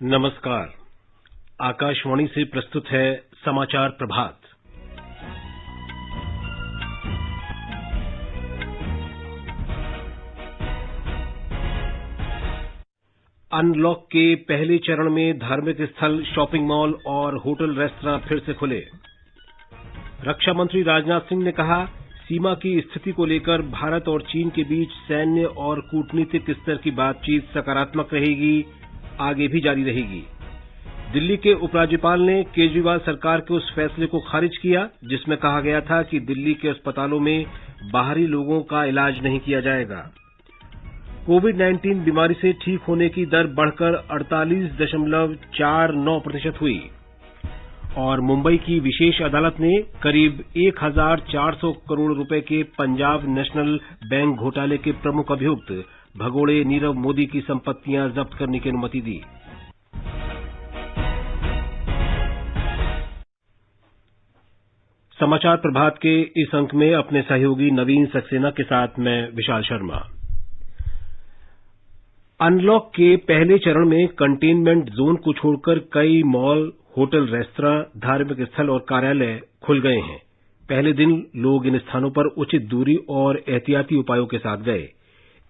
नमस्कार। आकाशवाणी से प्रस्तुत है समाचार प्रभात। अनलॉक के पहले चरण में धार्मिक स्थल, शॉपिंग मॉल और होटल रेस्तरां फिर से खुले। रक्षा मंत्री राजनाथ सिंह ने कहा, सीमा की स्थिति को लेकर भारत और चीन के बीच सैन्य और कूटनीतिक स्तर की बातचीत सकारात्मक रहेगी, आगे भी जारी रहेगी। दिल्ली के उपराज्यपाल ने केजरीवाल सरकार के उस फैसले को खारिज किया जिसमें कहा गया था कि दिल्ली के अस्पतालों में बाहरी लोगों का इलाज नहीं किया जाएगा। कोविड-19 बीमारी से ठीक होने की दर बढ़कर 48.49% हुई और मुंबई की विशेष अदालत ने करीब 1,400 करोड़ रुपए के पंजाब नेशनल बैंक घोटाले के प्रमुख अभियुक्त भगोड़े नीरव मोदी की संपत्तियां जब्त करने की अनुमति दी। समाचार प्रभात के इस अंक में अपने सहयोगी नवीन सक्सेना के साथ मैं विशाल शर्मा। अनलॉक के पहले चरण में कंटेनमेंट जोन को छोड़कर कई मॉल, होटल, रेस्तरां, धार्मिक स्थल और कार्यालय खुल गए हैं। पहले दिन लोग इन स्थानों पर उचित दूरी और एहतियाती उपायों के साथ गए।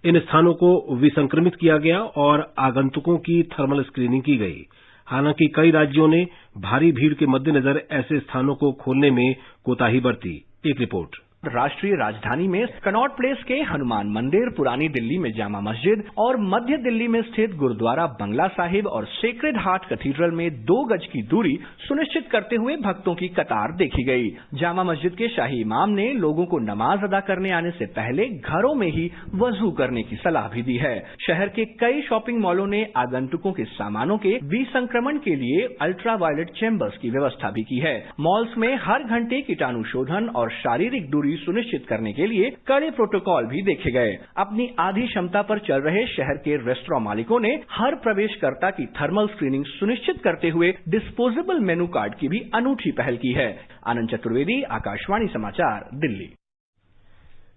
इन स्थानों को विसंक्रमित किया गया और आगंतुकों की थर्मल स्क्रीनिंग की गई। हालांकि कई राज्यों ने भारी भीड़ के मद्देनजर ऐसे स्थानों को खोलने में कोताही बरती। एक रिपोर्ट। राष्ट्रीय राजधानी में कनॉट प्लेस के हनुमान मंदिर, पुरानी दिल्ली में जामा मस्जिद और मध्य दिल्ली में स्थित गुरुद्वारा बंगला साहिब और सेक्रेड हार्ट कैथीड्रल में 2 गज की दूरी सुनिश्चित करते हुए भक्तों की कतार देखी गई। जामा मस्जिद के शाही इमाम ने लोगों को नमाज अदा करने आने से पहले घरों में ही वजू करने की सलाह भी दी है। शहर के कई शॉपिंग मॉलों ने आगंतुकों के सामानों के विसंक्रमण के लिए अल्ट्रावायलेट चैम्बर्स की व्यवस्था भी की है। मॉल्स में हर घंटे कीटाणु शोधन और शारीरिक दूरी सुनिश्चित करने के लिए कड़े प्रोटोकॉल भी देखे गए। अपनी आधी क्षमता पर चल रहे शहर के रेस्टोरेंट मालिकों ने हर प्रवेशकर्ता की थर्मल स्क्रीनिंग सुनिश्चित करते हुए डिस्पोजेबल मेनू कार्ड की भी अनूठी पहल की है। आनंद चतुर्वेदी, आकाशवाणी समाचार, दिल्ली।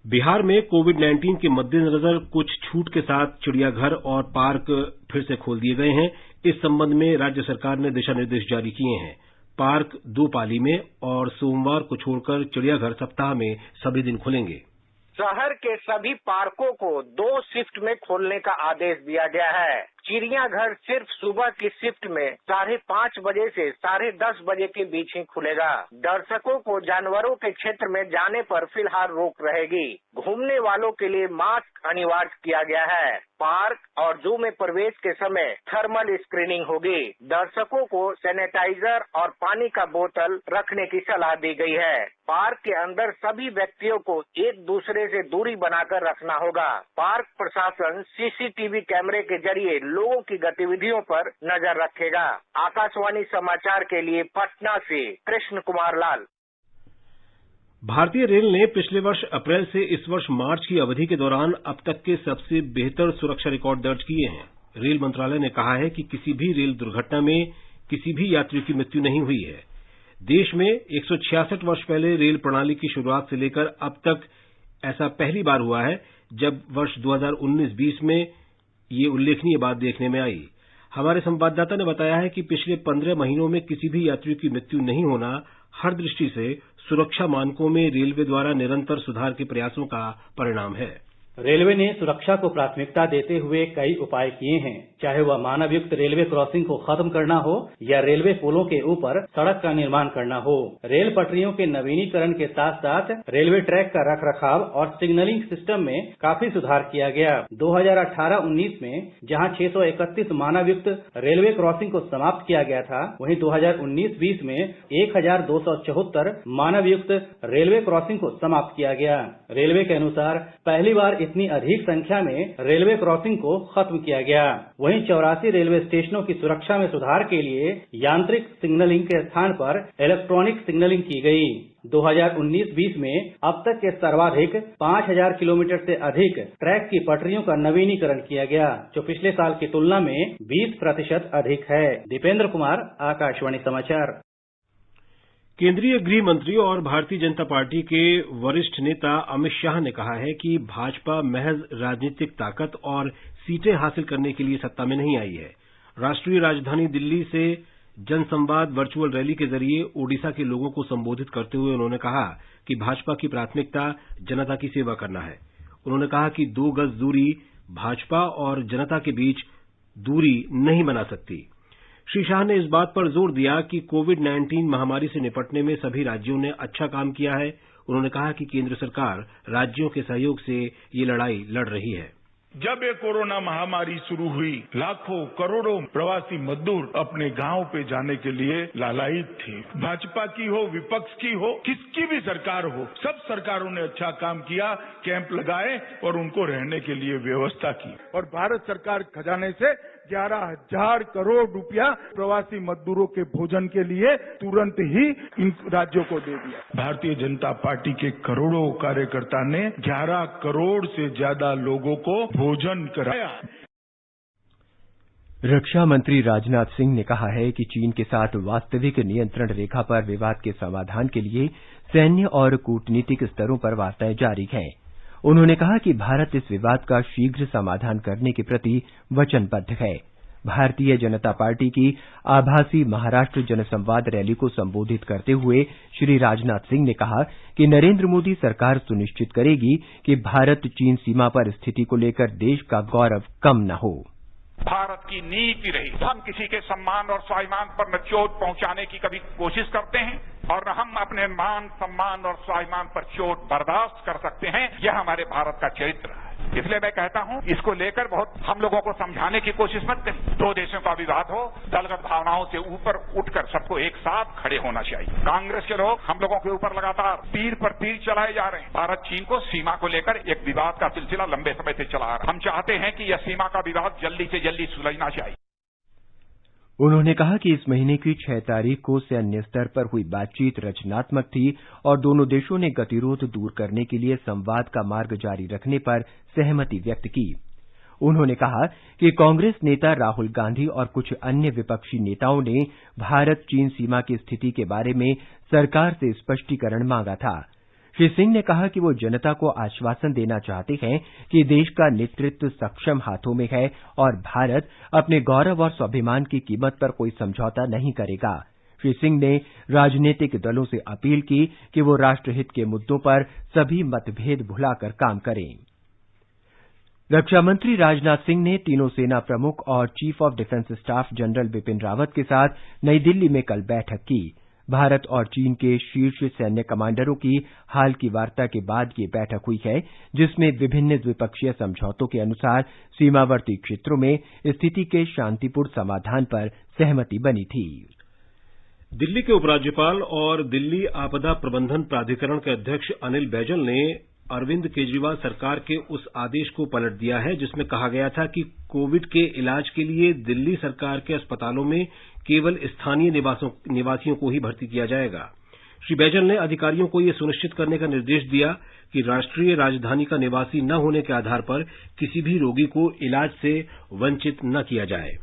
बिहार में कोविड-19 के मद्देनजर कुछ छूट के साथ चिड़ियाघर और पार्क फिर से खोल दिए गए हैं। इस संबंध में राज्य सरकार ने दिशा निर्देश जारी किए हैं। पार्क 2 पाली में और सोमवार को छोड़कर चिड़ियाघर सप्ताह में सभी दिन खुलेंगे। शहर के सभी पार्कों को 2 शिफ्ट में खोलने का आदेश दिया गया है। चिड़ियाघर सिर्फ सुबह की शिफ्ट में 5:30 बजे से 10:30 बजे के बीच ही खुलेगा। दर्शकों को जानवरों के क्षेत्र में जाने पर फिलहाल रोक रहेगी। घूमने वालों के लिए मास्क अनिवार्य किया गया है। पार्क और जू में प्रवेश के समय थर्मल स्क्रीनिंग होगी। दर्शकों को सैनिटाइजर और पानी का बोतल रखने की सलाह दी गई है। पार्क के अंदर सभी व्यक्तियों को एक दूसरे से दूरी बनाकर रखना होगा। पार्क प्रशासन सीसीटीवी कैमरे के जरिए लोगों की गतिविधियों पर नजर रखेगा। आकाशवाणी समाचार के लिए पटना से कृष्ण कुमार लाल। भारतीय रेल ने पिछले वर्ष अप्रैल से इस वर्ष मार्च की अवधि के दौरान अब तक के सबसे बेहतर सुरक्षा रिकॉर्ड दर्ज किए हैं। रेल मंत्रालय ने कहा है कि किसी भी रेल दुर्घटना में किसी भी यात्री की मृत्यु नहीं हुई है। देश में 166 वर्ष पहले रेल प्रणाली की शुरुआत से लेकर अब तक ऐसा पहली बार हुआ है जब वर्ष 2019-20 में ये उल्लेखनीय बात देखने में आई। हमारे संवाददाता ने बताया है कि पिछले 15 महीनों में किसी भी यात्री की मृत्यु नहीं होना हर दृष्टि से सुरक्षा मानकों में रेलवे द्वारा निरंतर सुधार के प्रयासों का परिणाम है। रेलवे ने सुरक्षा को प्राथमिकता देते हुए कई उपाय किए हैं, चाहे वह मानव युक्त रेलवे क्रॉसिंग को खत्म करना हो या रेलवे पुलों के ऊपर सड़क का निर्माण करना हो। रेल पटरियों के नवीनीकरण के साथ साथ रेलवे ट्रैक का रखरखाव और सिग्नलिंग सिस्टम में काफी सुधार किया गया। 2018-19 में जहां 631 मानव युक्त रेलवे क्रॉसिंग को समाप्त किया गया था, वहीं 2019-20 में 1274 मानव युक्त रेलवे क्रॉसिंग को समाप्त किया गया। रेलवे के अनुसार पहली बार इतनी अधिक संख्या में रेलवे क्रॉसिंग को खत्म किया गया। वहीं 84 रेलवे स्टेशनों की सुरक्षा में सुधार के लिए यांत्रिक सिग्नलिंग के स्थान पर इलेक्ट्रॉनिक सिग्नलिंग की गई। 2019-20 में अब तक के सर्वाधिक 5000 किलोमीटर से अधिक ट्रैक की पटरियों का नवीनीकरण किया गया, जो पिछले साल की तुलना में 20% अधिक है। दीपेंद्र कुमार, आकाशवाणी समाचार। केंद्रीय गृह मंत्री और भारतीय जनता पार्टी के वरिष्ठ नेता अमित शाह ने कहा है कि भाजपा महज राजनीतिक ताकत और सीटें हासिल करने के लिए सत्ता में नहीं आई है। राष्ट्रीय राजधानी दिल्ली से जनसंवाद वर्चुअल रैली के जरिए ओडिशा के लोगों को संबोधित करते हुए उन्होंने कहा कि भाजपा की प्राथमिकता जनता की सेवा करना है। उन्होंने कहा कि 2 गज दूरी भाजपा और जनता के बीच दूरी नहीं बना सकती। श्री शाह ने इस बात पर जोर दिया कि कोविड-19 महामारी से निपटने में सभी राज्यों ने अच्छा काम किया है। उन्होंने कहा कि केंद्र सरकार राज्यों के सहयोग से ये लड़ाई लड़ रही है। जब ये कोरोना महामारी शुरू हुई, लाखों करोड़ों प्रवासी मजदूर अपने गांव पे जाने के लिए लालायित थे। भाजपा की हो, विपक्ष की हो, किसकी भी सरकार हो, सब सरकारों ने अच्छा काम किया, कैंप लगाए और उनको रहने के लिए व्यवस्था की। और भारत सरकार खजाने से 11,000 करोड़ रुपया प्रवासी मजदूरों के भोजन के लिए तुरंत ही इन राज्यों को दे दिया। भारतीय जनता पार्टी के करोड़ों कार्यकर्ता ने 11 करोड़ से ज्यादा लोगों को भोजन कराया। रक्षा मंत्री राजनाथ सिंह ने कहा है कि चीन के साथ वास्तविक नियंत्रण रेखा पर विवाद के समाधान के लिए सैन्य और कूटनीतिक स्तरों पर वार्ताएं जारी हैं। उन्होंने कहा कि भारत इस विवाद का शीघ्र समाधान करने के प्रति वचनबद्ध है। भारतीय जनता पार्टी की आभासी महाराष्ट्र जनसंवाद रैली को संबोधित करते हुए श्री राजनाथ सिंह ने कहा कि नरेंद्र मोदी सरकार सुनिश्चित करेगी कि भारत चीन सीमा पर स्थिति को लेकर देश का गौरव कम न हो। भारत की नीति रही, हम किसी के सम्मान और स्वाभिमान पर न चोट पहुंचाने की कभी कोशिश करते हैं और न हम अपने मान, सम्मान और स्वाभिमान पर चोट बर्दाश्त कर सकते हैं। यह हमारे भारत का चरित्र है। इसलिए मैं कहता हूं, इसको लेकर बहुत हम लोगों को समझाने की कोशिश मत करें। 2 देशों का विवाद हो, दलगत भावनाओं से ऊपर उठकर सबको एक साथ खड़े होना चाहिए। कांग्रेस के लोग हम लोगों के ऊपर लगातार तीर पर तीर चलाए जा रहे हैं। भारत चीन को सीमा को लेकर एक विवाद का सिलसिला लंबे समय से चला आ रहा है। हम चाहते हैं कि यह सीमा का विवाद जल्दी से जल्दी सुलझना चाहिए। उन्होंने कहा कि इस महीने की 6 तारीख को सैन्य स्तर पर हुई बातचीत रचनात्मक थी और दोनों देशों ने गतिरोध दूर करने के लिए संवाद का मार्ग जारी रखने पर सहमति व्यक्त की। उन्होंने कहा कि कांग्रेस नेता राहुल गांधी और कुछ अन्य विपक्षी नेताओं ने भारत चीन सीमा की स्थिति के बारे में सरकार से स्पष्टीकरण मांगा था। श्री सिंह ने कहा कि वो जनता को आश्वासन देना चाहते हैं कि देश का नेतृत्व सक्षम हाथों में है और भारत अपने गौरव और स्वाभिमान की कीमत पर कोई समझौता नहीं करेगा। श्री सिंह ने राजनीतिक दलों से अपील की कि वो राष्ट्रहित के मुद्दों पर सभी मतभेद भुलाकर काम करें। रक्षा मंत्री राजनाथ सिंह ने तीनों सेना प्रमुख और chief of defence staff general Bipin Rawat के साथ नई दिल्ली में कल बैठक की। भारत और चीन के शीर्ष सैन्य कमांडरों की हाल की वार्ता के बाद ये बैठक हुई है, जिसमें विभिन्न द्विपक्षीय समझौतों के अनुसार सीमावर्ती क्षेत्रों में स्थिति के शांतिपूर्ण समाधान पर सहमति बनी थी। दिल्ली के उपराज्यपाल और दिल्ली आपदा प्रबंधन प्राधिकरण के अध्यक्ष अनिल बैजल ने अरविंद केजरीवाल सरकार के उस आदेश को पलट दिया है जिसमें कहा गया था कि कोविड के इलाज के लिए दिल्ली सरकार के अस्पतालों में केवल स्थानीय निवासियों को ही भर्ती किया जाएगा। श्री बैजल ने अधिकारियों को यह सुनिश्चित करने का निर्देश दिया कि राष्ट्रीय राजधानी का निवासी न होने के आधार पर किसी भी रोगी को इलाज से वंचित न किया जाए।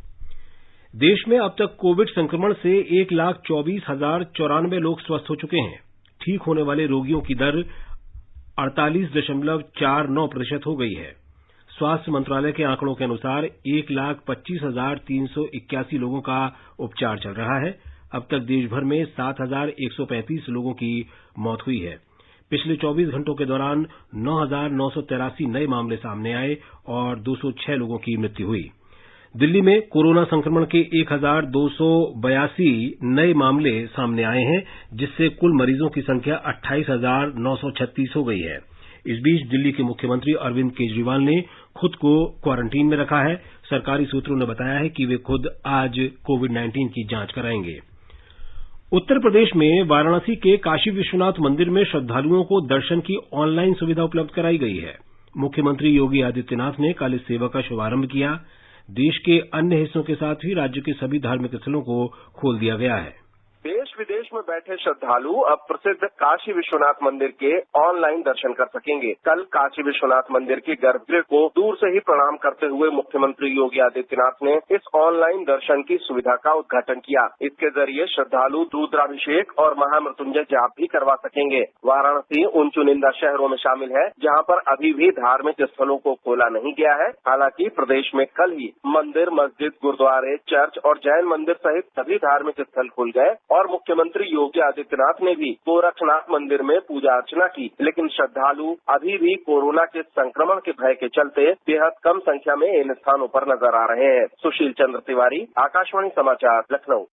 देश में अब तक कोविड संक्रमण से 1,24,094 लोग स्वस्थ हो चुके हैं। ठीक होने वाले रोगियों की दर 48.49% हो गई है। स्वास्थ्य मंत्रालय के आंकड़ों के अनुसार 1,25,381 लोगों का उपचार चल रहा है। अब तक देश भर में 7,135 लोगों की मौत हुई है। पिछले 24 घंटों के दौरान 9,983 नए मामले सामने आए और 206 लोगों की मृत्यु हुई। दिल्ली में कोरोना संक्रमण के 1,282 नए मामले सामने आए हैं, जिससे कुल मरीजों की संख्या 28,936 हो गई है। इस बीच दिल्ली के मुख्यमंत्री अरविंद केजरीवाल ने खुद को क्वारंटीन में रखा है। सरकारी सूत्रों ने बताया है कि वे खुद आज कोविड-19 की जांच कराएंगे। उत्तर प्रदेश में वाराणसी के काशी विश्वनाथ मंदिर में श्रद्धालुओं को दर्शन की ऑनलाइन सुविधा उपलब्ध कराई गई है। मुख्यमंत्री योगी आदित्यनाथ ने कल इस सेवा का शुभारंभ किया। देश के अन्य हिस्सों के साथ ही राज्य के सभी धार्मिक स्थलों को खोल दिया गया है। देश विदेश में बैठे श्रद्धालु अब प्रसिद्ध काशी विश्वनाथ मंदिर के ऑनलाइन दर्शन कर सकेंगे। कल काशी विश्वनाथ मंदिर के गर्भगृह को दूर से ही प्रणाम करते हुए मुख्यमंत्री योगी आदित्यनाथ ने इस ऑनलाइन दर्शन की सुविधा का उद्घाटन किया। इसके जरिए श्रद्धालु रुद्राभिषेक और महामृत्युंजय जाप भी करवा सकेंगे। वाराणसी उन चुनिंदा शहरों में शामिल है जहां पर अभी भी धार्मिक स्थलों को खोला नहीं गया है। हालांकि प्रदेश में कल ही मंदिर, मस्जिद, गुरुद्वारे, चर्च और जैन मंदिर सहित सभी धार्मिक स्थल खुल गए और मुख्यमंत्री योगी आदित्यनाथ ने भी गोरखनाथ मंदिर में पूजा अर्चना की। लेकिन श्रद्धालु अभी भी कोरोना के संक्रमण के भय के चलते बेहद कम संख्या में इन स्थानों पर नजर आ रहे हैं। सुशील चंद्र तिवारी, आकाशवाणी समाचार, लखनऊ।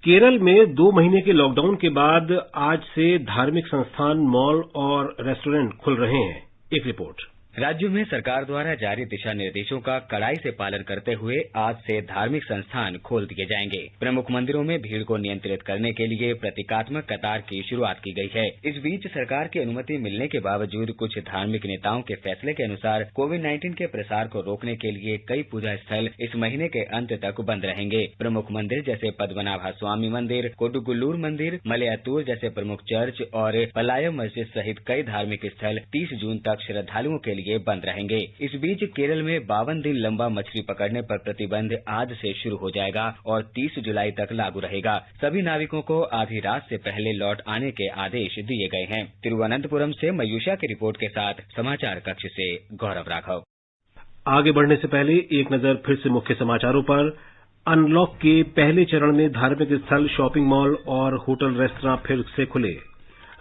केरल में 2 महीने के लॉकडाउन के बाद आज से धार्मिक संस्थान, मॉल और रेस्टोरेंट खुल रहे हैं। एक रिपोर्ट। राज्य में सरकार द्वारा जारी दिशा निर्देशों का कड़ाई से पालन करते हुए आज से धार्मिक संस्थान खोल दिए जाएंगे। प्रमुख मंदिरों में भीड़ को नियंत्रित करने के लिए प्रतीकात्मक कतार की शुरुआत की गई है। इस बीच सरकार की अनुमति मिलने के बावजूद कुछ धार्मिक नेताओं के फैसले के अनुसार कोविड-19 के प्रसार को रोकने के लिए कई पूजा स्थल इस महीने के अंत तक बंद रहेंगे। प्रमुख मंदिर जैसे पद्मनाभ स्वामी मंदिर, कोडुगुल्लूर मंदिर, मलयातूर जैसे प्रमुख चर्च और पलायम मस्जिद सहित कई धार्मिक स्थल 30 जून तक श्रद्धालुओं के लिए बंद रहेंगे। इस बीच केरल में 52 दिन लंबा मछली पकड़ने पर प्रतिबंध आज से शुरू हो जाएगा और 30 जुलाई तक लागू रहेगा। सभी नाविकों को आधी रात से पहले लौट आने के आदेश दिए गए हैं। तिरुवनंतपुरम से मयूषा की रिपोर्ट के साथ समाचार कक्ष से गौरव राघव। आगे बढ़ने से पहले एक नजर फिर से मुख्य समाचारों पर। अनलॉक के पहले चरण में धार्मिक स्थल, शॉपिंग मॉल और होटल, रेस्तरां फिर से खुले।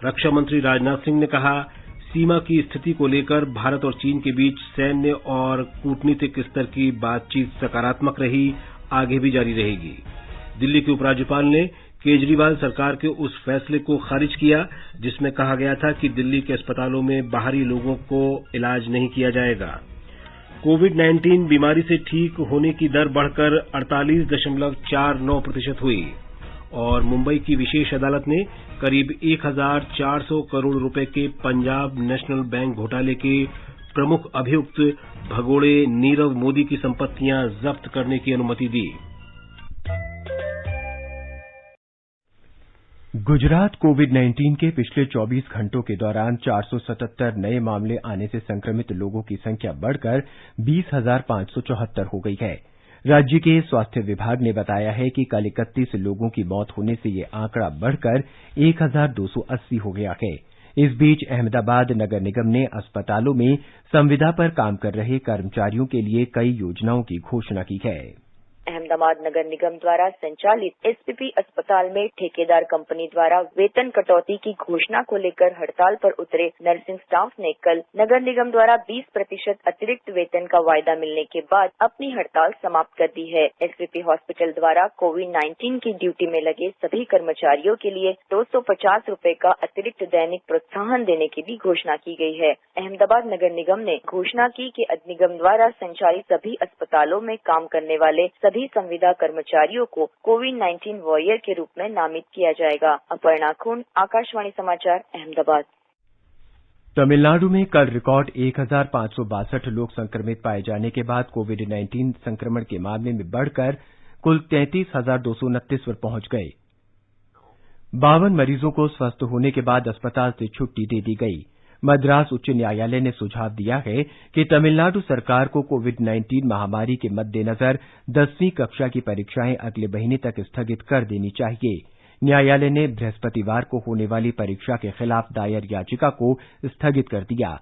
रक्षा मंत्री राजनाथ सिंह ने कहा, सीमा की स्थिति को लेकर भारत और चीन के बीच सैन्य और कूटनीतिक स्तर की बातचीत सकारात्मक रही, आगे भी जारी रहेगी। दिल्ली के उपराज्यपाल ने केजरीवाल सरकार के उस फैसले को खारिज किया जिसमें कहा गया था कि दिल्ली के अस्पतालों में बाहरी लोगों को इलाज नहीं किया जाएगा। कोविड-19 बीमारी से ठीक होने की दर बढ़कर 48.49% हुई और मुंबई की विशेष अदालत ने करीब 1400 करोड़ रुपए के पंजाब नेशनल बैंक घोटाले के प्रमुख अभियुक्त भगोड़े नीरव मोदी की संपत्तियां जब्त करने की अनुमति दी। गुजरात कोविड-19 के पिछले 24 घंटों के दौरान 477 नए मामले आने से संक्रमित लोगों की संख्या बढ़कर 20,574 हो गई है। राज्य के स्वास्थ्य विभाग ने बताया है कि कल 31 लोगों की मौत होने से ये आंकड़ा बढ़कर 1,280 हो गया है। इस बीच अहमदाबाद नगर निगम ने अस्पतालों में संविदा पर काम कर रहे कर्मचारियों के लिए कई योजनाओं की घोषणा की है। अहमदाबाद नगर निगम द्वारा संचालित एसपीपी अस्पताल में ठेकेदार कंपनी द्वारा वेतन कटौती की घोषणा को लेकर हड़ताल पर उतरे नर्सिंग स्टाफ ने कल नगर निगम द्वारा 20% अतिरिक्त वेतन का वायदा मिलने के बाद अपनी हड़ताल समाप्त कर दी है। एसपीपी हॉस्पिटल द्वारा कोविड-19 की ड्यूटी में लगे सभी कर्मचारियों के लिए 250 रुपए का अतिरिक्त दैनिक प्रोत्साहन देने की भी घोषणा की गई है। अहमदाबाद नगर निगम ने घोषणा की कि निगम द्वारा संचालित सभी अस्पतालों में काम करने वाले सभी संविदा कर्मचारियों को कोविड-19 वॉरियर के रूप में नामित किया जाएगा। अपर्णा खुंड, आकाशवाणी समाचार, अहमदाबाद। तमिलनाडु में कल रिकॉर्ड 1,562 लोग संक्रमित पाए जाने के बाद कोविड-19 संक्रमण के मामले में बढ़कर कुल 33,229 पर पहुंच गए। 52 मरीजों को स्वस्थ होने के बाद अस्पताल से छुट्टी दे दी गई। मद्रास उच्च न्यायालय ने सुझाव दिया है कि तमिलनाडु सरकार को कोविड-19 महामारी के मद्देनजर 10वीं कक्षा की परीक्षाएं अगले महीने तक स्थगित कर देनी चाहिए। न्यायालय ने बृहस्पतिवार को होने वाली परीक्षा के खिलाफ दायर याचिका को स्थगित कर दिया।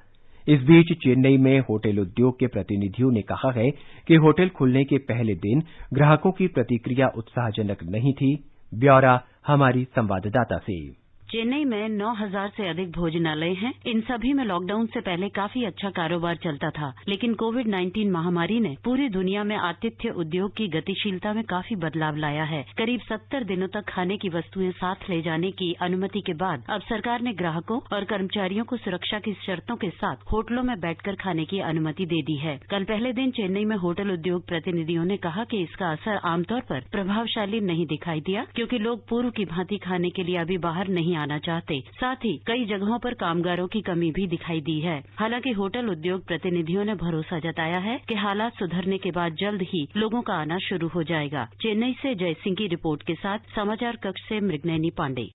इस बीच चेन्नई में होटल उद्योग के प्रतिनिधियों ने कहा है कि होटल खुलने के पहले दिन ग्राहकों की प्रतिक्रिया उत्साहजनक नहीं थी। ब्यौरा हमारी संवाददाता से। चेन्नई में 9,000 से अधिक भोजनालय हैं। इन सभी में लॉकडाउन से पहले काफी अच्छा कारोबार चलता था, लेकिन कोविड-19 महामारी ने पूरी दुनिया में आतिथ्य उद्योग की गतिशीलता में काफी बदलाव लाया है। करीब 70 दिनों तक खाने की वस्तुएं साथ ले जाने की अनुमति के बाद अब सरकार ने ग्राहकों और कर्मचारियों को सुरक्षा की शर्तों के साथ होटलों में बैठकर खाने की अनुमति दे दी है। कल पहले दिन चेन्नई में होटल उद्योग प्रतिनिधियों ने कहा कि इसका असर आमतौर पर प्रभावशाली नहीं दिखाई दिया, क्योंकि लोग पूर्व की भांति खाने के लिए अभी बाहर नहीं आ आना चाहते। साथ ही कई जगहों पर कामगारों की कमी भी दिखाई दी है। हालांकि होटल उद्योग प्रतिनिधियों ने भरोसा जताया है कि हालात सुधरने के बाद जल्द ही लोगों का आना शुरू हो जाएगा। चेन्नई से जय सिंह की रिपोर्ट के साथ समाचार कक्ष से मृगनयनी पांडे।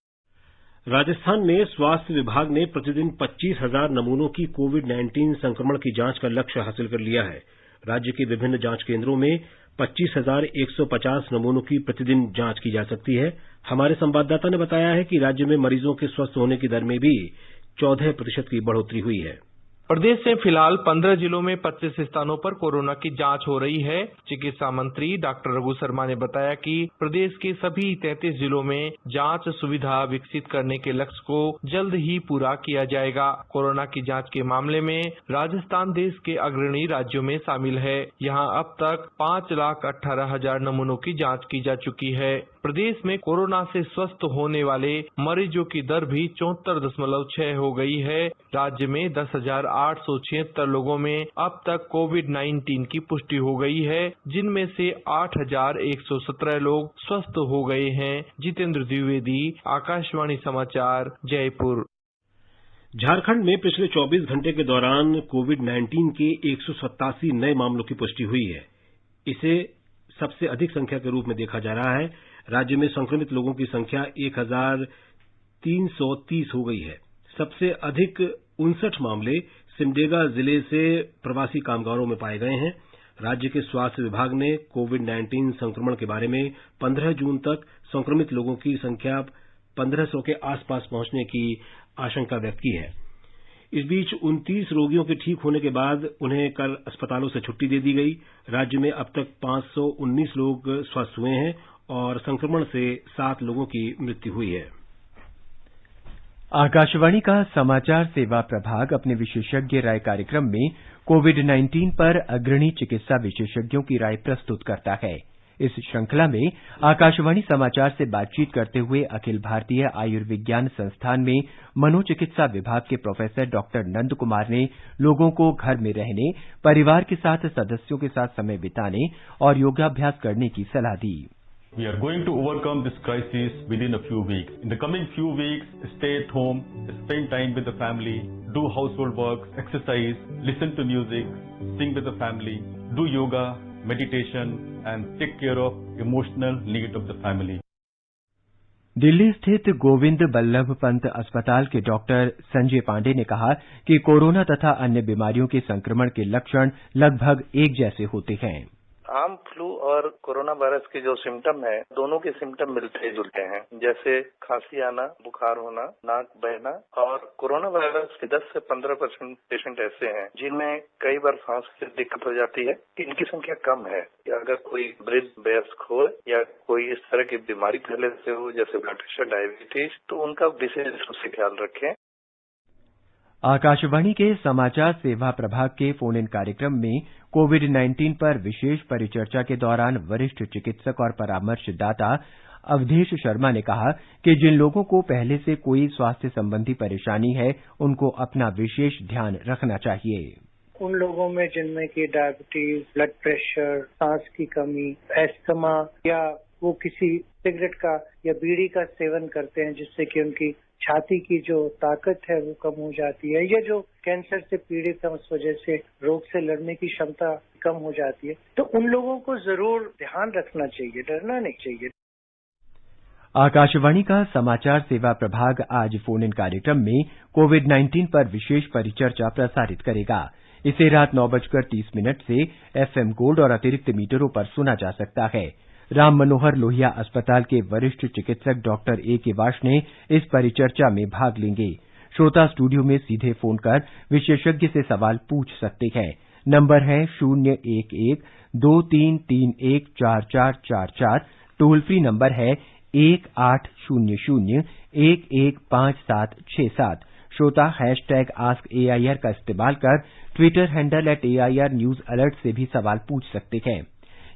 राजस्थान में स्वास्थ्य विभाग ने प्रतिदिन 25,000 नमूनों की कोविड-19 संक्रमण की जांच का लक्ष्य हासिल कर लिया है। राज्य के विभिन्न जांच केंद्रों में 25,150 नमूनों की प्रतिदिन जांच की जा सकती है। हमारे संवाददाता ने बताया है कि राज्य में मरीजों के स्वस्थ होने की दर में भी 14% की बढ़ोतरी हुई है। प्रदेश में फिलहाल 15 जिलों में 25 स्थानों पर कोरोना की जांच हो रही है। चिकित्सा मंत्री डॉक्टर रघु शर्मा ने बताया कि प्रदेश के सभी 33 जिलों में जांच सुविधा विकसित करने के लक्ष्य को जल्द ही पूरा किया जाएगा। कोरोना की जांच के मामले में राजस्थान देश के अग्रणी राज्यों में शामिल है। यहां अब तक 5,18,000 नमूनों की जांच की जा चुकी है। प्रदेश में कोरोना से स्वस्थ होने वाले मरीजों की दर भी 74.6 हो गई है। राज्य में 10,876 लोगों में अब तक कोविड-19 की पुष्टि हो गई है, जिनमें से 8,117 लोग स्वस्थ हो गए हैं। जितेंद्र द्विवेदी, आकाशवाणी समाचार, जयपुर। झारखंड में पिछले 24 घंटे के दौरान कोविड-19 के 187 नए मामलों की पुष्टि हुई है। इसे सबसे अधिक संख्या के रूप में देखा जा रहा है। राज्य में संक्रमित लोगों की संख्या 1,330 हो गई है। सबसे अधिक 59 मामले सिमडेगा जिले से प्रवासी कामगारों में पाए गए हैं। राज्य के स्वास्थ्य विभाग ने कोविड-19 संक्रमण के बारे में 15 जून तक संक्रमित लोगों की संख्या 1,500 के आसपास पहुंचने की आशंका व्यक्त की है। इस बीच 29 रोगियों के ठीक होने के बाद उन्हें कल अस्पतालों से छुट्टी दे दी गई। राज्य में अब तक 519 लोग स्वस्थ हुए हैं और संक्रमण से 7 लोगों की मृत्यु हुई है। आकाशवाणी का समाचार सेवा प्रभाग अपने विशेषज्ञ राय कार्यक्रम में कोविड-19 पर अग्रणी चिकित्सा विशेषज्ञों की राय प्रस्तुत करता है। इस श्रृंखला में आकाशवाणी समाचार से बातचीत करते हुए अखिल भारतीय आयुर्विज्ञान संस्थान में मनोचिकित्सा विभाग के प्रोफेसर डॉक्टर नंद कुमार ने लोगों को घर में रहने, परिवार के साथ सदस्यों के साथ समय बिताने और योगाभ्यास करने की सलाह दी। We are going to overcome this crisis within a few weeks. In the coming few weeks, stay at home, spend time with the family, do household work, exercise, listen to music, sing with the family, do yoga, meditation, and take care of emotional need of the family. Delhi स्थित गोविंद बल्लभ पंत अस्पताल के doctor Sanjay Pandey ने कहा कि corona तथा अन्य बीमारियों के संक्रमण के लक्षण लगभग एक जैसे होते हैं। आम फ्लू और कोरोना वायरस के जो सिम्टम है, दोनों के सिम्टम मिलते जुलते हैं, जैसे खांसी आना, बुखार होना, नाक बहना। और कोरोना वायरस के 10 से 15% पेशेंट ऐसे हैं जिनमें कई बार सांस की दिक्कत हो जाती है। इनकी संख्या कम है। अगर कोई ब्रेथ वयस्क हो या कोई इस तरह की बीमारी पहले से हो, जैसे ब्लड प्रेशर, डायबिटीज, तो उनका विशेष रूप से ख्याल रखें। आकाशवाणी के समाचार सेवा प्रभाग के फोन इन कार्यक्रम में कोविड-19 पर विशेष परिचर्चा के दौरान वरिष्ठ चिकित्सक और परामर्शदाता अवधेश शर्मा ने कहा कि जिन लोगों को पहले से कोई स्वास्थ्य संबंधी परेशानी है, उनको अपना विशेष ध्यान रखना चाहिए। उन लोगों में जिनमें कि डायबिटीज, ब्लड प्रेशर, सांस की कमी, एस्थमा या वो किसी सिगरेट का या बीड़ी का सेवन करते हैं जिससे कि उनकी छाती की जो ताकत है वो कम हो जाती है, या जो कैंसर से पीड़ित है उस वजह से रोग से लड़ने की क्षमता कम हो जाती है, तो उन लोगों को जरूर ध्यान रखना चाहिए, डरना नहीं चाहिए। आकाशवाणी का समाचार सेवा प्रभाग आज फोन इन कार्यक्रम में कोविड-19 पर विशेष परिचर्चा प्रसारित करेगा। इसे रात 9:30 से FM गोल्ड और अतिरिक्त मीटरों पर सुना जा सकता है। राम मनोहर लोहिया अस्पताल के वरिष्ठ चिकित्सक डॉक्टर A.K. वाश ने इस परिचर्चा में भाग लेंगे। श्रोता स्टूडियो में सीधे फोन कर विशेषज्ञ से सवाल पूछ सकते हैं। नंबर है 011-2331-4444। टोल फ्री नंबर है 1800-115767। श्रोता #AskAIR का इस्तेमाल कर Twitter handle @AIR news alert से भी सवाल पूछ सकते हैं।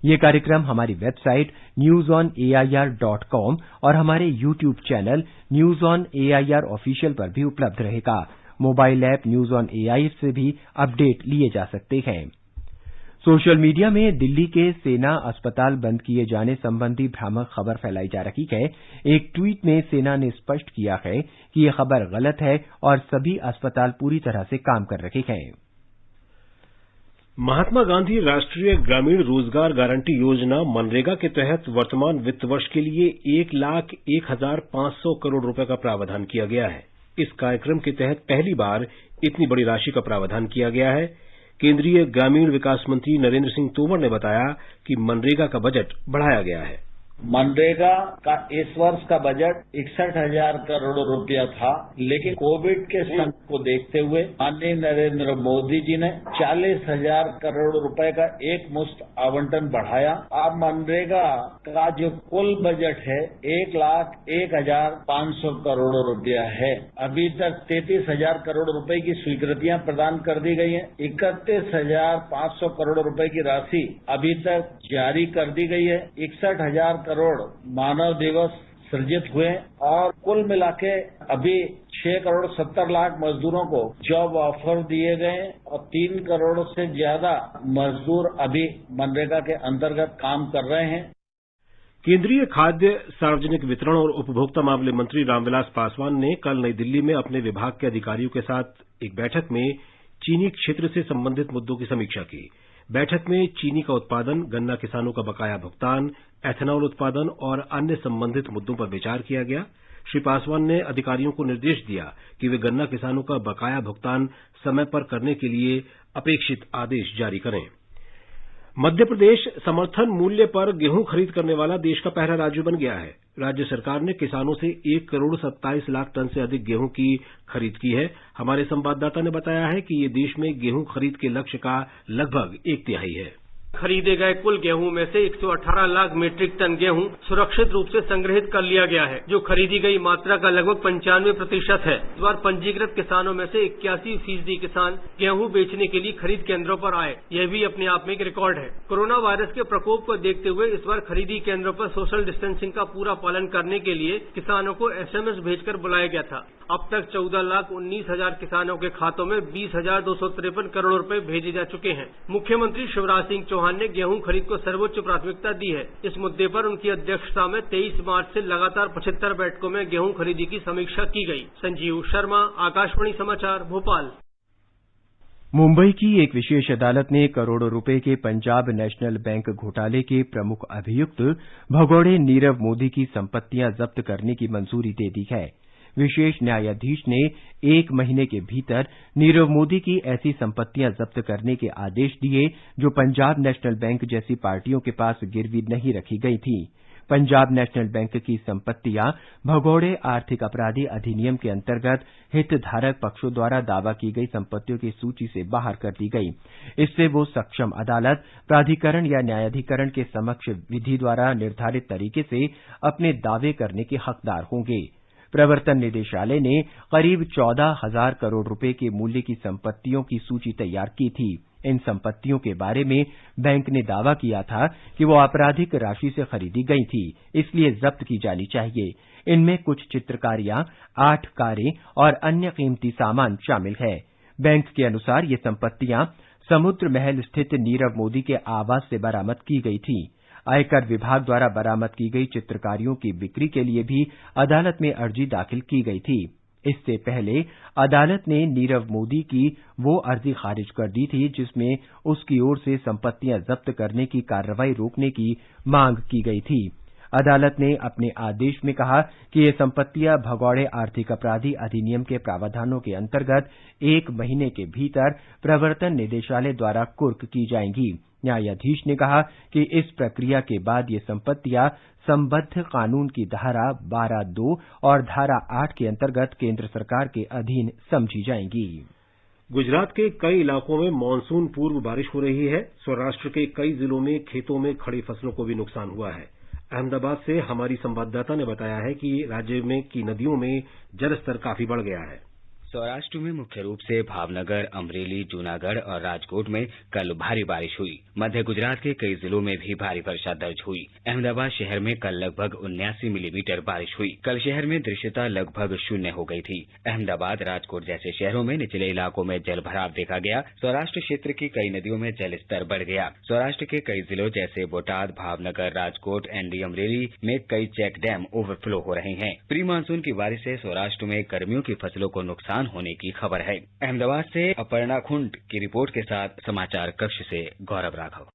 ये कार्यक्रम हमारी वेबसाइट newsonair.com और हमारे YouTube channel news on AIR official पर भी उपलब्ध रहेगा। Mobile app news on AIR से भी अपडेट लिए जा सकते हैं। सोशल मीडिया में दिल्ली के सेना अस्पताल बंद किए जाने संबंधी भ्रामक खबर फैलाई जा रही है। एक ट्वीट में सेना ने स्पष्ट किया है कि यह खबर गलत है और सभी अस्पताल पूरी तरह से काम कर रहे हैं। महात्मा गांधी राष्ट्रीय ग्रामीण रोजगार गारंटी योजना मनरेगा के तहत वर्तमान वित्त वर्ष के लिए 1,01,500 करोड़ रुपए का प्रावधान किया गया है। इस कार्यक्रम के तहत पहली बार इतनी बड़ी राशि का प्रावधान किया गया है। केंद्रीय ग्रामीण विकास मंत्री नरेंद्र सिंह तोमर ने बताया कि मनरेगा का बजट बढ़ाया गया है। मनरेगा का इस वर्ष का बजट 61,000 करोड़ रुपया था, लेकिन कोविड के संकट को देखते हुए माननीय नरेंद्र मोदी जी ने 40,000 करोड़ रुपए का एक मुश्त आवंटन बढ़ाया। अब मनरेगा का जो कुल बजट है 1,01,500 करोड़ रुपया है। अभी तक 33,000 करोड़ रुपए की स्वीकृतियां प्रदान कर दी गई हैं। 31,500 करोड़ रुपए की राशि अभी तक जारी कर दी गई है। 61,000 करोड़ मानव दिवस सृजित हुए और कुल मिलाके अभी 6 करोड़ 70 लाख मजदूरों को जॉब ऑफर दिए गए और 3 करोड़ से ज्यादा मजदूर अभी मनरेगा के अंतर्गत काम कर रहे हैं। केंद्रीय खाद्य, सार्वजनिक वितरण और उपभोक्ता मामले मंत्री रामविलास पासवान ने कल नई दिल्ली में अपने विभाग के अधिकारियों के साथ एक बैठक में चीनी क्षेत्र से संबंधित मुद्दों की समीक्षा की। बैठक में चीनी का उत्पादन, गन्ना किसानों का बकाया भुगतान, एथेनॉल उत्पादन और अन्य संबंधित मुद्दों पर विचार किया गया। श्री पासवान ने अधिकारियों को निर्देश दिया कि वे गन्ना किसानों का बकाया भुगतान समय पर करने के लिए अपेक्षित आदेश जारी करें। मध्य प्रदेश समर्थन मूल्य पर गेहूं खरीद करने वाला देश का पहला राज्य बन गया है। राज्य सरकार ने किसानों से 1 करोड़ 27 लाख टन से अधिक गेहूं की खरीद की है। हमारे संवाददाता ने बताया है कि ये देश में गेहूं खरीद के लक्ष्य का लगभग 1/3 है। खरीदे गए कुल गेहूं में से 118 लाख मीट्रिक टन गेहूं सुरक्षित रूप से संग्रहित कर लिया गया है, जो खरीदी गई मात्रा का लगभग 95% है। इस बार पंजीकृत किसानों में से 81% किसान गेहूं बेचने के लिए खरीद केंद्रों पर आए। यह भी अपने आप में एक रिकॉर्ड है। कोरोना वायरस के प्रकोप को देखते हुए इस बार खरीदी केंद्रों पर सोशल डिस्टेंसिंग का पूरा पालन करने के लिए किसानों को SMS भेजकर बुलाया गया था। अब तक 14,19,000 किसानों के खातों में 20,253 करोड़ रुपए भेजे जा चुके हैं। मुख्यमंत्री शिवराज सिंह चौहान ने गेहूं खरीद को सर्वोच्च प्राथमिकता दी है। इस मुद्दे पर उनकी अध्यक्षता में 23 मार्च से लगातार 75 बैठकों में गेहूं खरीदी की समीक्षा की गई। संजीव शर्मा, आकाशवाणी समाचार, भोपाल। मुंबई की एक विशेष अदालत ने करोड़ों रुपए के पंजाब नेशनल बैंक घोटाले के प्रमुख अभियुक्त भगौड़े नीरव मोदी की संपत्तियां जब्त करने की मंजूरी दे दी है। विशेष न्यायाधीश ने 1 महीने के भीतर नीरव मोदी की ऐसी संपत्तियां जब्त करने के आदेश दिए जो पंजाब नेशनल बैंक जैसी पार्टियों के पास गिरवी नहीं रखी गई थी। पंजाब नेशनल बैंक की संपत्तियां भगौड़े आर्थिक अपराधी अधिनियम के अंतर्गत हितधारक पक्षों द्वारा दावा की गई संपत्तियों की सूची से बाहर कर दी गई। इससे वो सक्षम अदालत, प्राधिकरण या न्यायाधिकरण के समक्ष विधि द्वारा निर्धारित तरीके से अपने दावे करने के हकदार होंगे। प्रवर्तन निदेशालय ने करीब 14,000 करोड़ रुपए के मूल्य की संपत्तियों की सूची तैयार की थी। इन संपत्तियों के बारे में बैंक ने दावा किया था कि वो आपराधिक राशि से खरीदी गई थी, इसलिए जब्त की जानी चाहिए। इनमें कुछ चित्रकारियां, 8 कारें और अन्य कीमती सामान शामिल है। बैंक के अनुसार ये संपत्तियां समुद्र महल स्थित नीरव मोदी के आवास से बरामद की गई थी। आयकर विभाग द्वारा बरामद की गई चित्रकारियों की बिक्री के लिए भी अदालत में अर्जी दाखिल की गई थी। इससे पहले अदालत ने नीरव मोदी की वो अर्जी खारिज कर दी थी जिसमें उसकी ओर से संपत्तियां जब्त करने की कार्रवाई रोकने की मांग की गई थी। अदालत ने अपने आदेश में कहा कि ये संपत्तियां भगौड़े आर्थिक अपराधी अधिनियम के प्रावधानों के अंतर्गत 1 महीने के भीतर प्रवर्तन निदेशालय द्वारा कुर्क की जाएंगी। न्यायाधीश ने कहा कि इस प्रक्रिया के बाद ये संपत्तियां संबद्ध कानून की धारा 12(2) और धारा 8 के अंतर्गत केंद्र सरकार के अधीन समझी जाएंगी। गुजरात के कई इलाकों में मानसून पूर्व बारिश हो रही है। सौराष्ट्र के कई जिलों में खेतों में खड़ी फसलों को भी नुकसान हुआ है। अहमदाबाद से हमारी संवाददाता ने बताया है कि राज्य में की नदियों में जलस्तर काफी बढ़ गया है। सौराष्ट्र में मुख्य रूप से भावनगर, अमरेली, जूनागढ़ और राजकोट में कल भारी बारिश हुई। मध्य गुजरात के कई जिलों में भी भारी वर्षा दर्ज हुई। अहमदाबाद शहर में कल लगभग 79 मिलीमीटर बारिश हुई। कल शहर में दृश्यता लगभग 0 हो गई थी। अहमदाबाद, राजकोट जैसे शहरों में निचले इलाकों में जल भराव देखा गया। सौराष्ट्र क्षेत्र की कई नदियों में जल स्तर बढ़ गया। सौराष्ट्र के कई जिलों जैसे बोटाद, भावनगर, राजकोट, एंडी, अमरेली में कई चेक डैम ओवरफ्लो हो रहे हैं। प्री मानसून की बारिश से सौराष्ट्र में गर्मियों की फसलों को नुकसान होने की खबर है। अहमदाबाद से अपर्णा खुंट की रिपोर्ट के साथ समाचार कक्ष से गौरव राघव।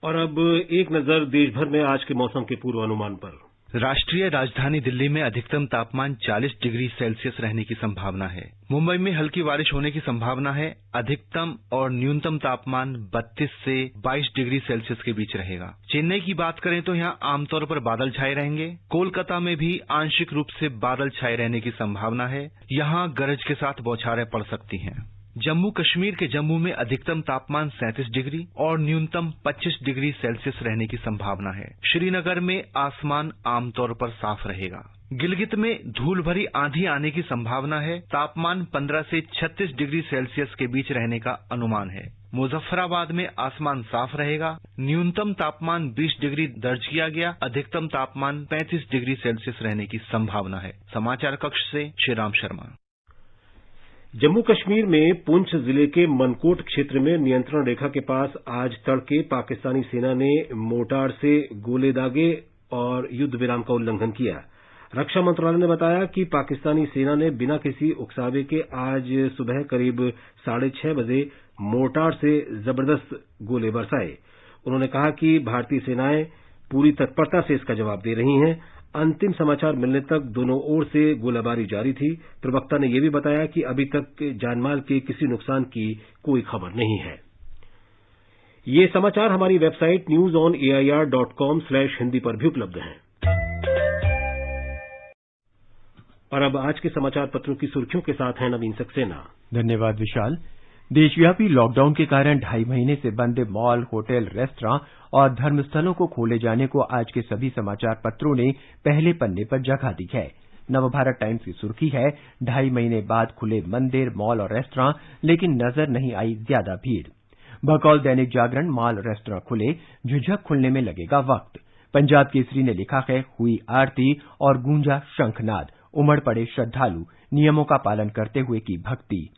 और अब एक नजर देश भर में आज के मौसम के पूर्वानुमान पर। राष्ट्रीय राजधानी दिल्ली में अधिकतम तापमान 40 डिग्री सेल्सियस रहने की संभावना है। मुंबई में हल्की बारिश होने की संभावना है। अधिकतम और न्यूनतम तापमान 32 से 22 डिग्री सेल्सियस के बीच रहेगा। चेन्नई की बात करें तो यहाँ आमतौर पर बादल छाए रहेंगे। कोलकाता में भी आंशिक रूप से बादल छाए रहने की संभावना है। यहाँ गरज के साथ बौछारें पड़ सकती हैं। जम्मू कश्मीर के जम्मू में अधिकतम तापमान 37 डिग्री और न्यूनतम 25 डिग्री सेल्सियस रहने की संभावना है। श्रीनगर में आसमान आमतौर पर साफ रहेगा। गिलगित में धूल भरी आंधी आने की संभावना है। तापमान 15 से 36 डिग्री सेल्सियस के बीच रहने का अनुमान है। मुजफ्फराबाद में आसमान साफ रहेगा। न्यूनतम तापमान 20 डिग्री दर्ज किया गया। अधिकतम तापमान 35 डिग्री सेल्सियस रहने की संभावना है। समाचार कक्ष से श्रीराम शर्मा। जम्मू कश्मीर में पुंछ जिले के मनकोट क्षेत्र में नियंत्रण रेखा के पास आज तड़के पाकिस्तानी सेना ने मोर्टार से गोले दागे और युद्ध विराम का उल्लंघन किया। रक्षा मंत्रालय ने बताया कि पाकिस्तानी सेना ने बिना किसी उकसावे के आज सुबह करीब 6:30 बजे मोर्टार से जबरदस्त गोले बरसाए। उन्होंने कहा कि भारतीय सेनाएं पूरी तत्परता से इसका जवाब दे रही हैं। अंतिम समाचार मिलने तक दोनों ओर से गोलाबारी जारी थी। प्रवक्ता ने यह भी बताया कि अभी तक जानमाल के किसी नुकसान की कोई खबर नहीं है। ये समाचार हमारी वेबसाइट newsonair.com/hindi पर भी उपलब्ध हैं। और अब आज के समाचार पत्रों की सुर्खियों के साथ हैं नवीन सक्सेना। धन्यवाद विशाल। देशव्यापी लॉकडाउन के कारण 2.5 महीने से बंद मॉल, होटल, रेस्तरां और धर्मस्थलों को खोले जाने को आज के सभी समाचार पत्रों ने पहले पन्ने पर जगह दी है। नवभारत टाइम्स की सुर्खी है, 2.5 महीने बाद खुले मंदिर, मॉल और रेस्तरां, लेकिन नजर नहीं आई ज्यादा भीड़। बकौल दैनिक जागरण, मॉल रेस्तरां खुले, झुझक खुलने में लगेगा वक्त। पंजाब केसरी ने लिखा है, हुई आरती और गूंजा शंखनाद, उमड़ पड़े श्रद्धालु, नियमों का पालन करते हुए की भक्ति।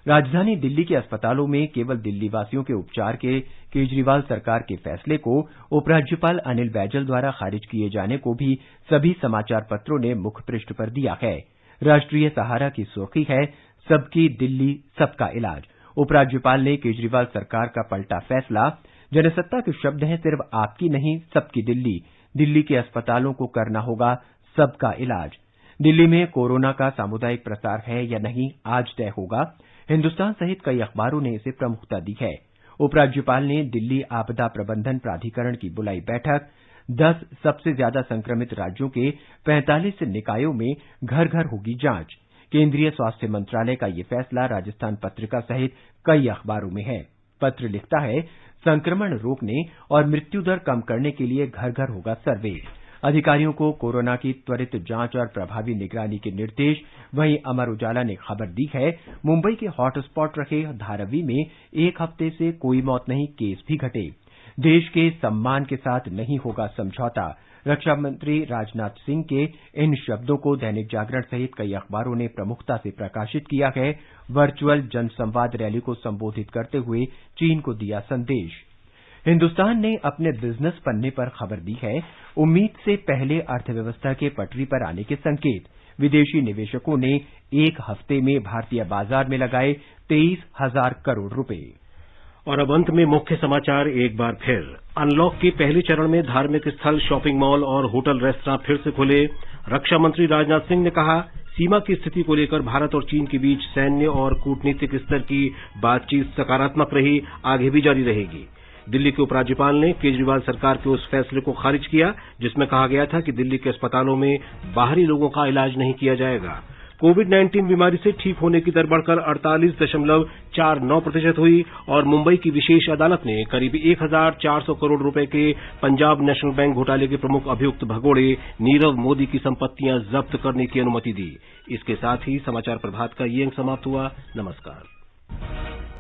राजधानी दिल्ली के अस्पतालों में केवल दिल्ली वासियों के उपचार के केजरीवाल सरकार के फैसले को उपराज्यपाल अनिल बैजल द्वारा खारिज किए जाने को भी सभी समाचार पत्रों ने मुख्य पृष्ठ पर दिया है। राष्ट्रीय सहारा की सुर्खी है, सबकी दिल्ली सबका इलाज। उपराज्यपाल ने केजरीवाल सरकार का पलटा फैसला। जनसत्ता के शब्द हैं, सिर्फ आपकी नहीं सबकी दिल्ली। दिल्ली के अस्पतालों को करना होगा सबका इलाज। दिल्ली में कोरोना का सामुदायिक प्रसार है या नहीं, आज तय होगा। हिंदुस्तान सहित कई अखबारों ने इसे प्रमुखता दी है। उपराज्यपाल ने दिल्ली आपदा प्रबंधन प्राधिकरण की बुलाई बैठक। 10 सबसे ज्यादा संक्रमित राज्यों के 45 निकायों में घर घर होगी जांच। केंद्रीय स्वास्थ्य मंत्रालय का ये फैसला राजस्थान पत्रिका सहित कई अखबारों में है। पत्र लिखता है, संक्रमण रोकने और मृत्यु दर कम करने के लिए घर घर होगा सर्वे। अधिकारियों को कोरोना की त्वरित जांच और प्रभावी निगरानी के निर्देश। वहीं अमर उजाला ने खबर दी है, मुंबई के हॉटस्पॉट रखे धारावी में 1 हफ्ते से कोई मौत नहीं, केस भी घटे। देश के सम्मान के साथ नहीं होगा समझौता। रक्षा मंत्री राजनाथ सिंह के इन शब्दों को दैनिक जागरण सहित कई अखबारों ने प्रमुखता से प्रकाशित किया है। वर्चुअल जनसंवाद रैली को संबोधित करते हुए चीन को दिया संदेश। हिंदुस्तान ने अपने बिजनेस पन्ने पर खबर दी है, उम्मीद से पहले अर्थव्यवस्था के पटरी पर आने के संकेत। विदेशी निवेशकों ने 1 हफ्ते में भारतीय बाजार में लगाए 23,000 करोड़ रुपए। और अब अंत में मुख्य समाचार एक बार फिर। अनलॉक के पहले चरण में धार्मिक स्थल, शॉपिंग मॉल और होटल रेस्तरां फिर से खुले। रक्षा मंत्री राजनाथ सिंह ने कहा, सीमा की स्थिति को लेकर भारत और चीन के बीच सैन्य और कूटनीतिक स्तर की बातचीत सकारात्मक रही, आगे भी जारी रहेगी। दिल्ली के उपराज्यपाल ने केजरीवाल सरकार के उस फैसले को खारिज किया जिसमें कहा गया था कि दिल्ली के अस्पतालों में बाहरी लोगों का इलाज नहीं किया जाएगा। कोविड-19 बीमारी से ठीक होने की दर बढ़कर 48.49% हुई और मुंबई की विशेष अदालत ने करीब 1,400 करोड़ रुपए के पंजाब नेशनल बैंक घोटाले के प्रमुख अभियुक्त भगोड़े नीरव मोदी की संपत्तियां जब्त करने की अनुमति दी। इसके साथ ही समाचार प्रभात का ये अंक समाप्त हुआ। नमस्कार।